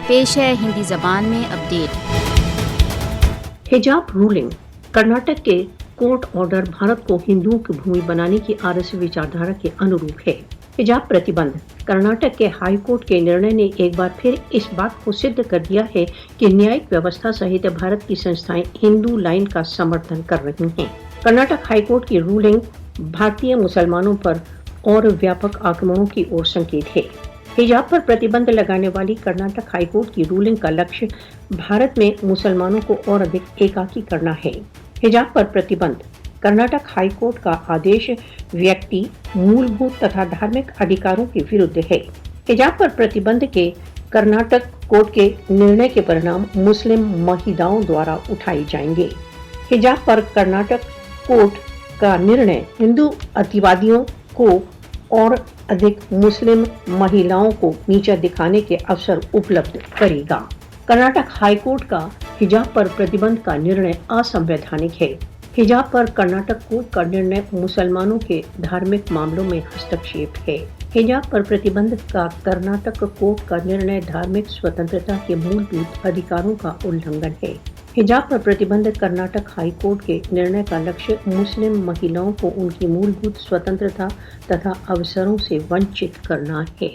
पेश है हिंदी जबान में अपडेट। हिजाब रूलिंग। कर्नाटक के कोर्ट ऑर्डर भारत को हिंदुओं की भूमि बनाने की आरएसएस विचारधारा के अनुरूप है। हिजाब प्रतिबंध। कर्नाटक के हाई कोर्ट के निर्णय ने एक बार फिर इस बात को सिद्ध कर दिया है कि न्यायिक व्यवस्था सहित भारत की संस्थाएं हिंदू लाइन का समर्थन कर रही हैं। कर्नाटक हाई कोर्ट की रूलिंग भारतीय मुसलमानों पर और व्यापक आक्रमणों की ओर संकेत है। हिजाब पर प्रतिबंध लगाने वाली कर्नाटक हाईकोर्ट की रूलिंग का लक्ष्य भारत में मुसलमानों को और अधिक एकाकी करना है। हिजाब पर प्रतिबंध। कर्नाटक हाईकोर्ट का आदेश व्यक्ति, मूलभूत तथा धार्मिक अधिकारों के विरुद्ध है। हिजाब पर प्रतिबंध के कर्नाटक कोर्ट के निर्णय के परिणाम मुस्लिम महिलाओं द्वारा उठाए जाएंगे। हिजाब पर कर्नाटक कोर्ट का निर्णय हिंदू अतिवादियों को और अधिक मुस्लिम महिलाओं को नीचा दिखाने के अवसर उपलब्ध करेगा। कर्नाटक हाईकोर्ट का हिजाब पर प्रतिबंध का निर्णय असंवैधानिक है। हिजाब पर कर्नाटक कोर्ट का निर्णय मुसलमानों के धार्मिक मामलों में हस्तक्षेप है। हिजाब पर प्रतिबंध का कर्नाटक कोर्ट का निर्णय धार्मिक स्वतंत्रता के मूलभूत अधिकारों का उल्लंघन है। हिजाब पर प्रतिबंध कर्नाटक हाई कोर्ट के निर्णय का लक्ष्य मुस्लिम महिलाओं को उनकी मूलभूत स्वतंत्रता तथा अवसरों से वंचित करना है।